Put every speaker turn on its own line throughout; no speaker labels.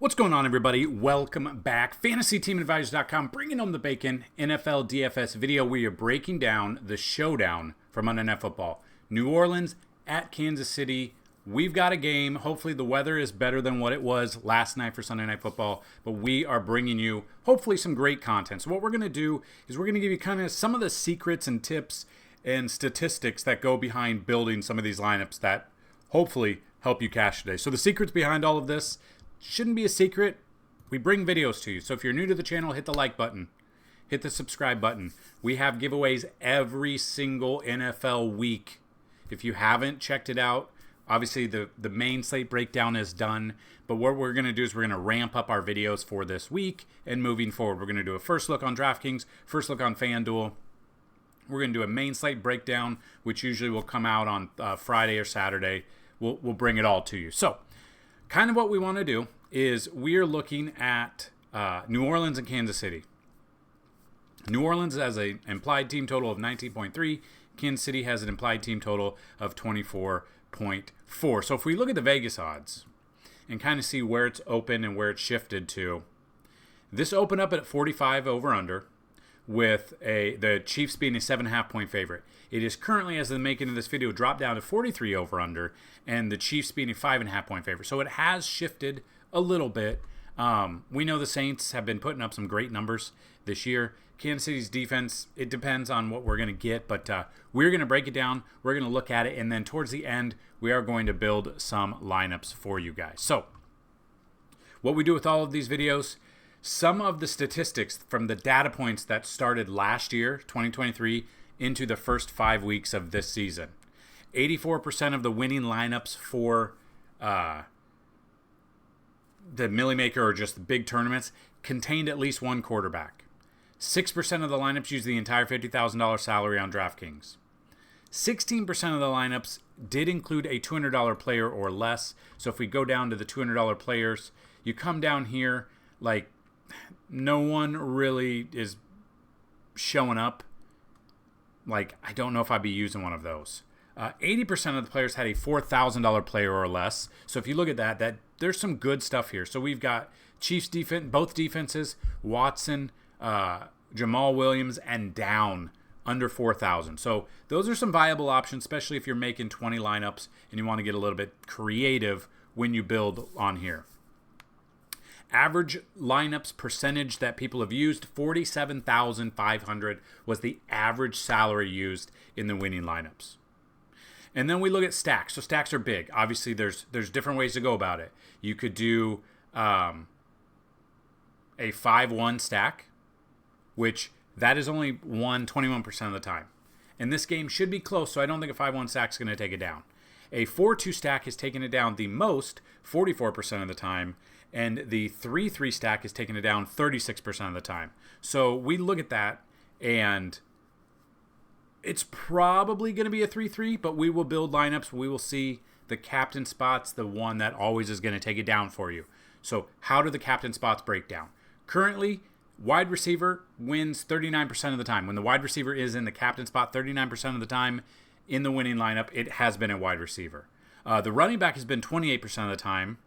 What's going on, everybody? Welcome back. FantasyTeamAdvisors.com, bringing home the bacon. NFL DFS video where you're breaking down the showdown from Monday Night Football. New Orleans at Kansas City. We've got a game. Hopefully the weather is better than what it was last night for Sunday Night Football, but we are bringing you hopefully some great content. So what we're going to do is we're going to give you kind of some of the secrets and tips and statistics that go behind building some of these lineups that hopefully help you cash today. So the secrets behind all of this shouldn't be a secret. We bring videos to you. So if you're new to the channel, hit the like button. Hit the subscribe button. We have giveaways every single NFL week. If you haven't checked it out, obviously the main slate breakdown is done. But what we're going to do is we're going to ramp up our videos for this week. And moving forward, we're going to do a first look on DraftKings, first look on FanDuel. We're going to do a main slate breakdown, which usually will come out on Friday or Saturday. We'll bring it all to you. So kind of what we want to do is we are looking at New Orleans and Kansas City. New Orleans has an implied team total of 19.3. Kansas City has an implied team total of 24.4. So if we look at the Vegas odds and kind of see where it's open and where it's shifted to, this opened up at 45 over-under with the Chiefs being a 7.5 point favorite. It is currently, as of the making of this video, dropped down to 43 over-under, and the Chiefs being a 5.5 point favorite. So it has shifted a little bit. We know the Saints have been putting up some great numbers this year. Kansas City's defense, it depends on what we're going to get, but we're going to break it down. We're going to look at it, and then towards the end, we are going to build some lineups for you guys. So what we do with all of these videos, some of the statistics from the data points that started last year, 2023, into the first 5 weeks of this season. 84% of the winning lineups for the Millie Maker or just the big tournaments contained at least one quarterback. 6% of the lineups used the entire $50,000 salary on DraftKings. 16% of the lineups did include a $200 player or less. So if we go down to the $200 players, you come down here, like no one really is showing up. Like, I don't know if I'd be using one of those. 80% of the players had a $4,000 player or less. So if you look at that there's some good stuff here. So we've got Chiefs defense, both defenses, Watson, Jamal Williams, and down under 4,000. So those are some viable options, especially if you're making 20 lineups and you want to get a little bit creative when you build on here. Average lineups percentage that people have used, 47,500 was the average salary used in the winning lineups. And then we look at stacks. So stacks are big. Obviously, there's different ways to go about it. You could do a 5-1 stack, which that is only won 21% of the time. And this game should be close, so I don't think a 5-1 stack is going to take it down. A 4-2 stack has taken it down the most, 44% of the time, and the 3-3 stack is taking it down 36% of the time. So we look at that, and it's probably going to be a 3-3, but we will build lineups. We will see the captain spots, the one that always is going to take it down for you. So how do the captain spots break down? Currently, wide receiver wins 39% of the time. When the wide receiver is in the captain spot 39% of the time in the winning lineup, it has been a wide receiver. The running back has been 28% of the time.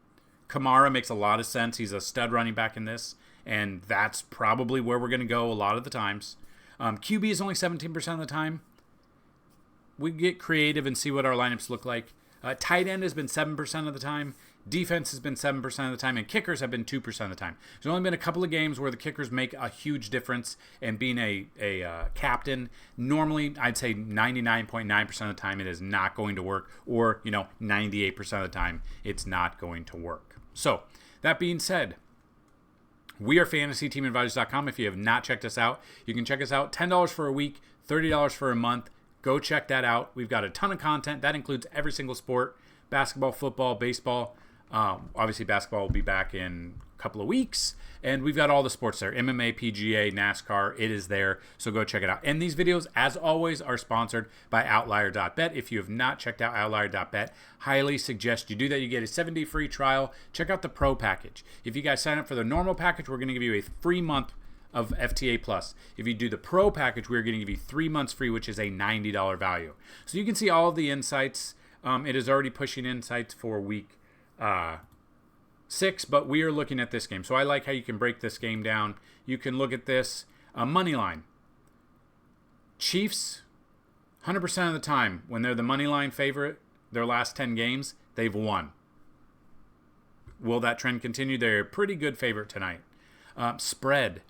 Kamara makes a lot of sense. He's a stud running back in this, and that's probably where we're going to go a lot of the times. QB is only 17% of the time. We get creative and see what our lineups look like. Tight end has been 7% of the time. Defense has been 7% of the time, and kickers have been 2% of the time. There's only been a couple of games where the kickers make a huge difference, and being a captain, normally I'd say 99.9% of the time it is not going to work, or 98% of the time it's not going to work. So that being said, we are FantasyTeamAdvisors.com. If you have not checked us out, you can check us out. $10 for a week, $30 for a month. Go check that out. We've got a ton of content. That includes every single sport: basketball, football, baseball. Obviously, basketball will be back in a couple of weeks. And we've got all the sports there: MMA, PGA, NASCAR. It is there. So go check it out. And these videos, as always, are sponsored by Outlier.bet. If you have not checked out Outlier.bet, highly suggest you do that. You get a 7-day free trial. Check out the Pro package. If you guys sign up for the normal package, we're going to give you a free month of FTA Plus. If you do the Pro package, we're going to give you 3 months free, which is a $90 value. So you can see all of the insights. It is already pushing insights for week 6, but we are looking at this game. So I like how you can break this game down. You can look at this money line. Chiefs, 100% of the time, when they're the money line favorite, their last 10 games, they've won. Will that trend continue? They're a pretty good favorite tonight. Spread.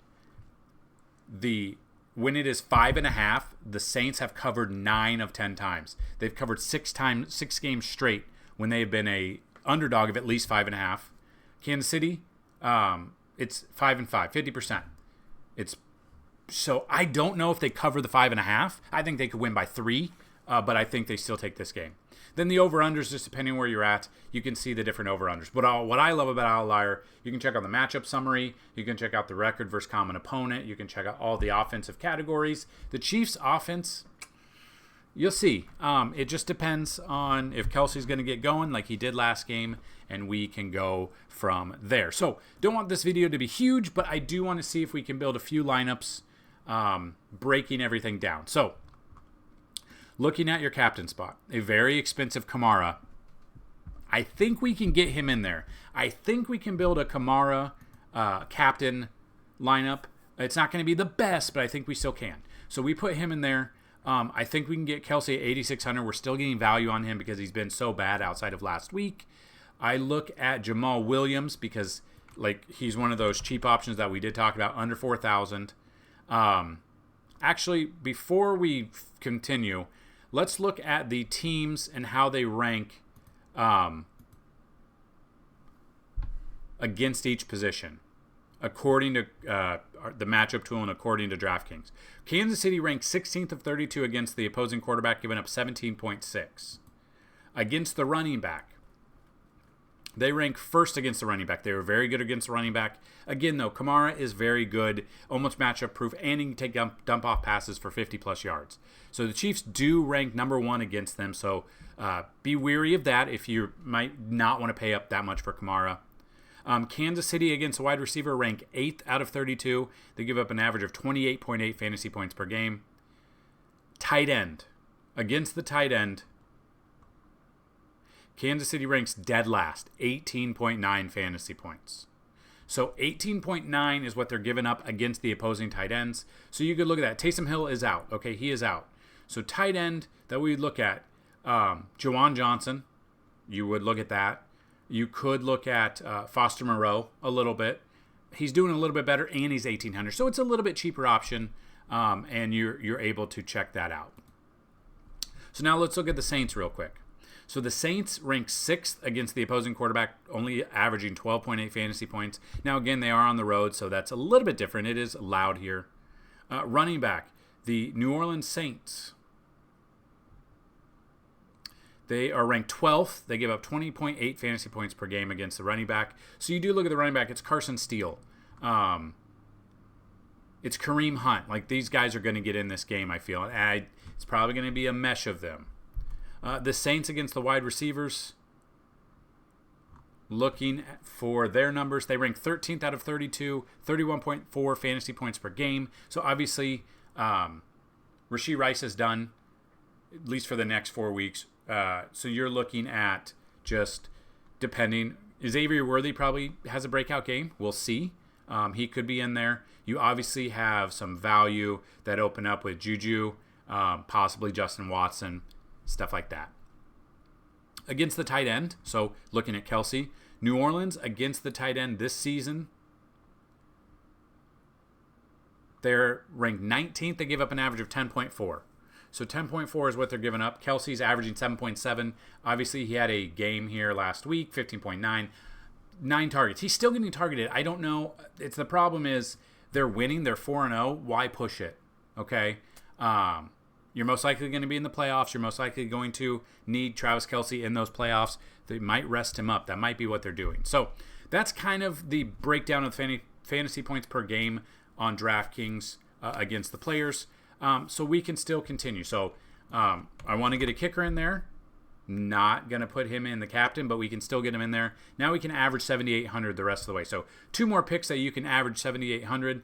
When it is 5.5, the Saints have covered 9 of 10 times. They've covered 6 games straight when they've been a underdog of at least 5.5. Kansas City, it's 5 and 5, 50%. So I don't know if they cover the 5.5. I think they could win by 3, but I think they still take this game. Then the over-unders, just depending on where you're at, you can see the different over-unders. But what I love about Outlier, you can check out the matchup summary. You can check out the record versus common opponent. You can check out all the offensive categories. The Chiefs' offense, you'll see. It just depends on if Kelsey's going to get going like he did last game, and we can go from there. So don't want this video to be huge, but I do want to see if we can build a few lineups, breaking everything down. So looking at your captain spot, a very expensive Kamara. I think we can get him in there. I think we can build a Kamara captain lineup. It's not going to be the best, but I think we still can. So we put him in there. I think we can get Kelsey at 8,600. We're still getting value on him because he's been so bad outside of last week. I look at Jamal Williams because he's one of those cheap options that we did talk about, under 4,000. Actually, before we continue, let's look at the teams and how they rank against each position, according to the matchup tool and according to DraftKings. Kansas City ranked 16th of 32 against the opposing quarterback, giving up 17.6. Against the running back, they rank first against the running back. They were very good against the running back. Again, though, Kamara is very good, almost matchup proof, and he can take dump off passes for 50-plus yards. So the Chiefs do rank number 1 against them. So be wary of that if you might not want to pay up that much for Kamara. Kansas City against a wide receiver rank 8th out of 32. They give up an average of 28.8 fantasy points per game. Tight end. Against the tight end, Kansas City ranks dead last, 18.9 fantasy points. So 18.9 is what they're giving up against the opposing tight ends. So you could look at that. Taysom Hill is out. Okay, he is out. So tight end that we would look at, Juwan Johnson, you would look at that. You could look at Foster Moreau a little bit. He's doing a little bit better, and he's 1,800. So it's a little bit cheaper option, and you're able to check that out. So now let's look at the Saints real quick. So the Saints rank 6th against the opposing quarterback, only averaging 12.8 fantasy points. Now, again, they are on the road, so that's a little bit different. It is loud here. Running back, the New Orleans Saints. They are ranked 12th. They give up 20.8 fantasy points per game against the running back. So you do look at the running back. It's Carson Steele. It's Kareem Hunt. These guys are going to get in this game, I feel. It's probably going to be a mesh of them. The Saints against the wide receivers, looking for their numbers, they rank 13th out of 32, 31.4 fantasy points per game. So obviously, Rashee Rice is done, at least for the next 4 weeks. So you're looking at just depending. Xavier Worthy probably has a breakout game. We'll see. He could be in there. You obviously have some value that open up with Juju, possibly Justin Watson, stuff like that. Against the tight end, so looking at Kelsey, New Orleans against the tight end this season, they're ranked 19th. They give up an average of 10.4. So 10.4 is what they're giving up. Kelsey's averaging 7.7. Obviously, he had a game here last week, 15.9. 9 targets. He's still getting targeted. I don't know. The problem is they're winning. They're 4-0. Why push it? Okay? You're most likely going to be in the playoffs. You're most likely going to need Travis Kelce in those playoffs. They might rest him up. That might be what they're doing. So that's kind of the breakdown of fantasy points per game on DraftKings against the players. So we can still continue. So I want to get a kicker in there. Not going to put him in the captain, but we can still get him in there. Now we can average 7,800 the rest of the way. So 2 more picks that you can average 7,800.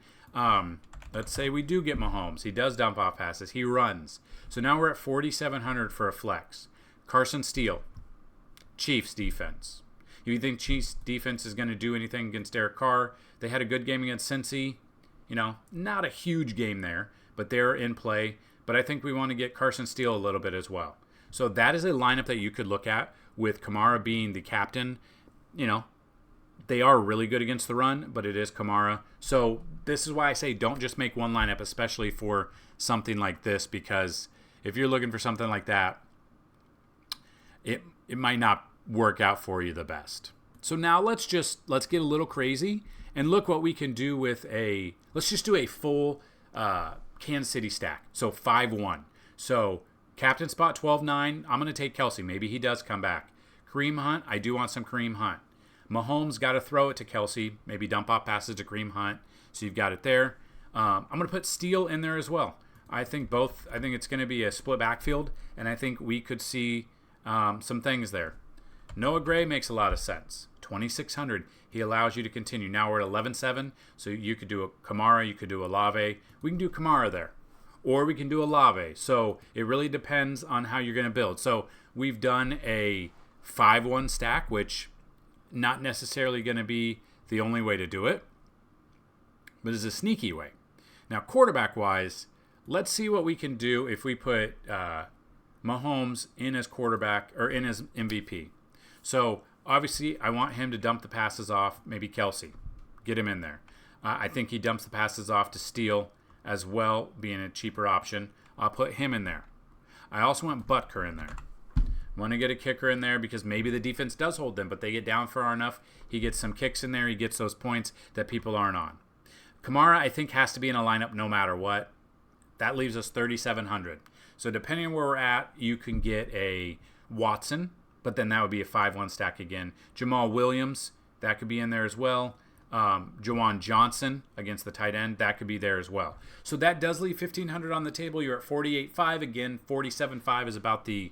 Let's say we do get Mahomes. He does dump off passes. He runs. So now we're at 4,700 for a flex. Carson Steele, Chiefs defense. If you think Chiefs defense is going to do anything against Derek Carr, they had a good game against Cincy. Not a huge game there, but they're in play. But I think we want to get Carson Steele a little bit as well. So that is a lineup that you could look at with Kamara being the captain. They are really good against the run, but it is Kamara. So this is why I say don't just make one lineup, especially for something like this, because if you're looking for something like that, it might not work out for you the best. So now let's get a little crazy and look what we can do with let's just do a full Kansas City stack. So 5-1. So captain spot 12-9. I'm going to take Kelsey. Maybe he does come back. Kareem Hunt. I do want some Kareem Hunt. Mahomes got to throw it to Kelsey. Maybe dump off passes to Kareem Hunt. So you've got it there. I'm going to put Steele in there as well. I think it's going to be a split backfield, and I think we could see some things there. Noah Gray makes a lot of sense. 2,600. He allows you to continue. Now we're at 11-7, so you could do a Kamara, you could do Olave. We can do Kamara there, or we can do Olave. So it really depends on how you're going to build. So we've done a 5-1 stack, which not necessarily going to be the only way to do it, but is a sneaky way. Now, quarterback-wise, let's see what we can do if we put Mahomes in as quarterback or in as MVP. So obviously, I want him to dump the passes off, maybe Kelsey. Get him in there. I think he dumps the passes off to Steele as well, being a cheaper option. I'll put him in there. I also want Butker in there. I want to get a kicker in there because maybe the defense does hold them, but they get down far enough. He gets some kicks in there. He gets those points that people aren't on. Kamara, I think, has to be in a lineup no matter what. That leaves us 3,700. So depending on where we're at, you can get a Watson, but then that would be a 5-1 stack again. Jamal Williams, that could be in there as well. Juwan Johnson against the tight end, that could be there as well. So that does leave 1,500 on the table. You're at 48.5 again. 47.5 is about the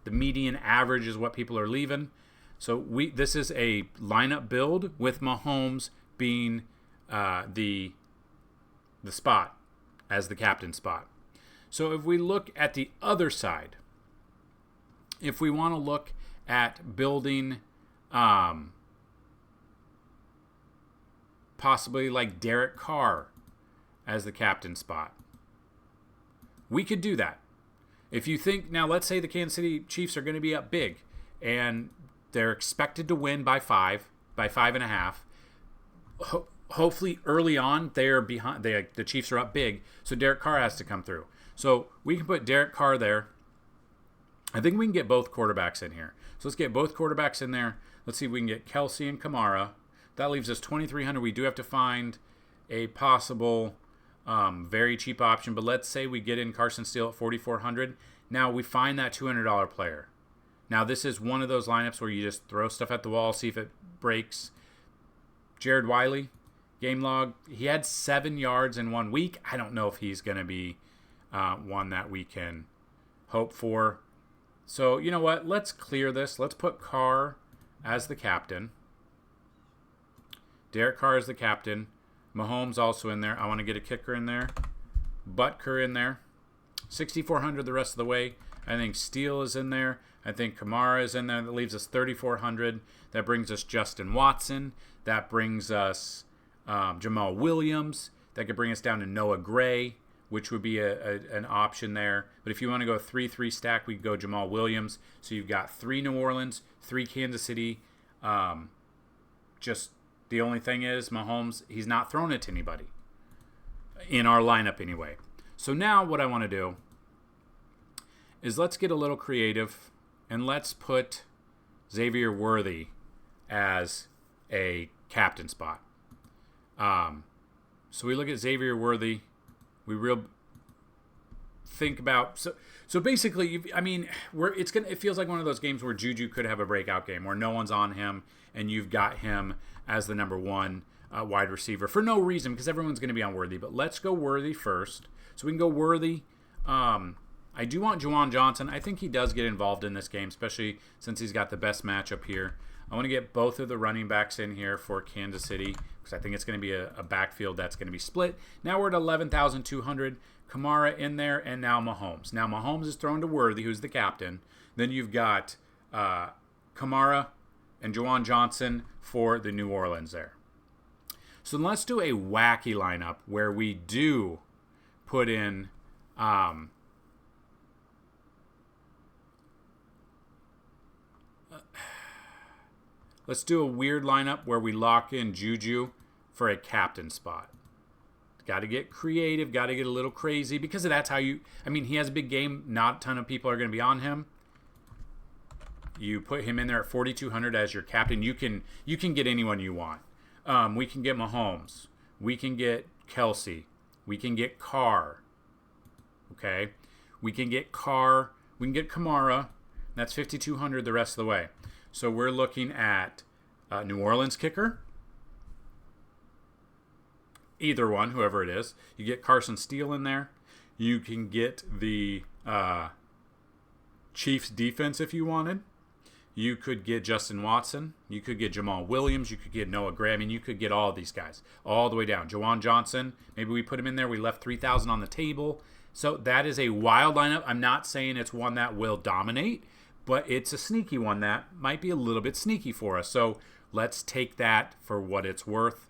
median average is what people are leaving. So this is a lineup build with Mahomes being the spot as the captain spot. So if we look at the other side, if we want to look at building possibly like Derek Carr as the captain spot, we could do that. If you think, now let's say the Kansas City Chiefs are going to be up big and they're expected to win by 5.5. Hopefully early on they're behind. The Chiefs are up big, so Derek Carr has to come through. So we can put Derek Carr there. I think we can get both quarterbacks in here. So let's get both quarterbacks in there. Let's see if we can get Kelsey and Kamara. That leaves us 2,300. We do have to find a possible very cheap option, but let's say we get in Carson Steele at 4,400. Now we find that $200 player. Now this is one of those lineups where you just throw stuff at the wall, see if it breaks. Jared Wiley, game log, he had 7 yards in 1 week. I don't know if he's going to be one that we can hope for. So you know what? Let's clear this. Let's put Carr as the captain. Derek Carr is the captain. Mahomes also in there. I want to get a kicker in there. Butker in there. 6,400 the rest of the way. I think Steele is in there. I think Kamara is in there. That leaves us 3,400. That brings us Justin Watson. That brings us Jamal Williams. That could bring us down to Noah Gray, which would be an option there. But if you want to go 3-3 stack, we could go Jamal Williams. So you've got 3 New Orleans, 3 Kansas City. Just the only thing is Mahomes, he's not throwing it to anybody in our lineup anyway. So now what I want to do is let's get a little creative and let's put Xavier Worthy as a captain spot. So we look at Xavier Worthy. We think about so basically, it feels like one of those games where Juju could have a breakout game where no one's on him and you've got him as the number 1 wide receiver for no reason because everyone's going to be on Worthy. But let's go Worthy first. So we can go Worthy. I do want Juwan Johnson. I think he does get involved in this game, especially since he's got the best matchup here. I want to get both of the running backs in here for Kansas City because I think it's going to be a backfield that's going to be split. Now we're at 11,200. Kamara in there, and now Mahomes. Now Mahomes is thrown to Worthy, who's the captain. Then you've got Kamara, and Juwan Johnson for the New Orleans there. So let's do a wacky lineup where we do put in let's do a weird lineup where we lock in Juju for a captain spot. Got to get creative, got to get a little crazy, because that's how he has a big game. Not a ton of people are going to be on him. You put him in there at 4,200 as your captain. You can get anyone you want. We can get Mahomes. We can get Kelsey. We can get Carr. Okay? We can get Carr. We can get Kamara. That's 5,200 the rest of the way. So we're looking at New Orleans kicker. Either one, whoever it is. You get Carson Steele in there. You can get the Chiefs defense if you wanted. You could get Justin Watson. You could get Jamal Williams. You could get Noah Gray. You could get all of these guys all the way down. Juwan Johnson, maybe we put him in there. We left 3,000 on the table. So that is a wild lineup. I'm not saying it's one that will dominate, but it's a sneaky one that might be a little bit sneaky for us. So let's take that for what it's worth.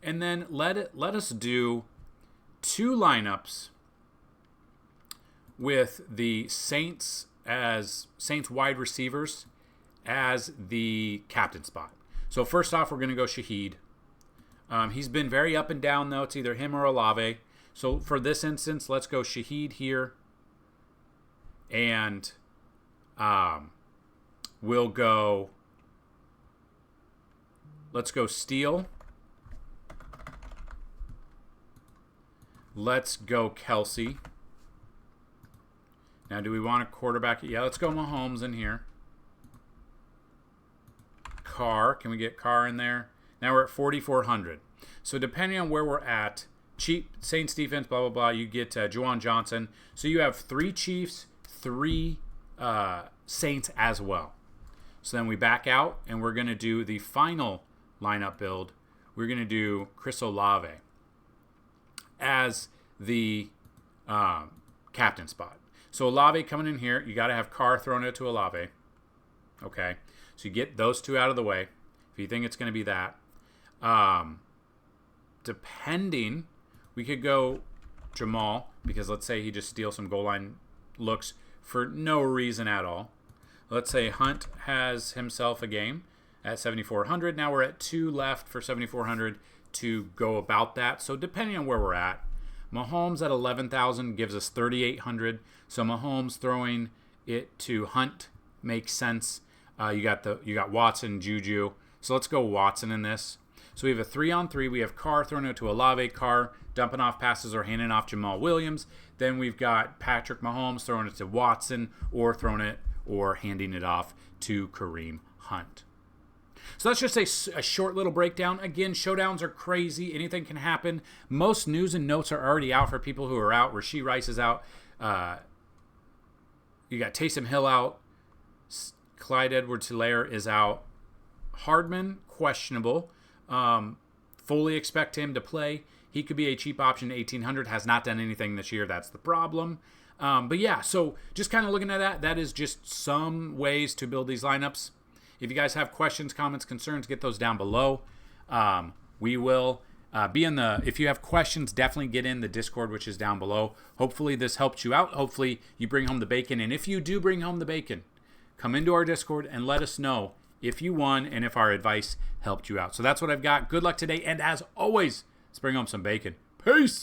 And then let us do 2 lineups with the Saints wide receivers as the captain spot. So first off, we're going to go Shaheed. He's been very up and down, though. It's either him or Olave. So for this instance, let's go Shaheed here. And let's go Steele. Let's go Kelsey. Now, do we want a quarterback? Yeah, let's go Mahomes in here. Carr. Can we get Carr in there? Now we're at 4,400. So depending on where we're at, cheap Saints defense, blah, blah, blah, you get Juwan Johnson. So you have 3 Chiefs, 3 Saints as well. So then we back out, and we're going to do the final lineup build. We're going to do Chris Olave as the captain spot. So Olave coming in here, you got to have Carr thrown it to Olave. Okay, so you get those 2 out of the way. If you think it's going to be that. Depending, we could go Jamal, because let's say he just steals some goal line looks for no reason at all. Let's say Hunt has himself a game at 7,400. Now we're at 2 left for 7,400 to go about that. So depending on where we're at, Mahomes at 11,000 gives us 3,800. So Mahomes throwing it to Hunt makes sense. You got Watson, Juju. So let's go Watson in this. So we have a 3-on-3. We have Carr throwing it to Olave. Carr dumping off passes or handing off Jamal Williams. Then we've got Patrick Mahomes throwing it to Watson or throwing it or handing it off to Kareem Hunt. So that's just a short little breakdown. Again, showdowns are crazy. Anything can happen. Most news and notes are already out for people who are out. Rasheed Rice is out. You got Taysom Hill out. Clyde Edwards-Helaire is out. Hardman, questionable. Fully expect him to play. He could be a cheap option at 1,800. Has not done anything this year. That's the problem. But yeah, so just kind of looking at that. That is just some ways to build these lineups. If you guys have questions, comments, concerns, get those down below. We will be in the, if you have questions, definitely get in the Discord, which is down below. Hopefully this helped you out. Hopefully you bring home the bacon. And if you do bring home the bacon, come into our Discord and let us know if you won and if our advice helped you out. So that's what I've got. Good luck today. And as always, let's bring home some bacon. Peace.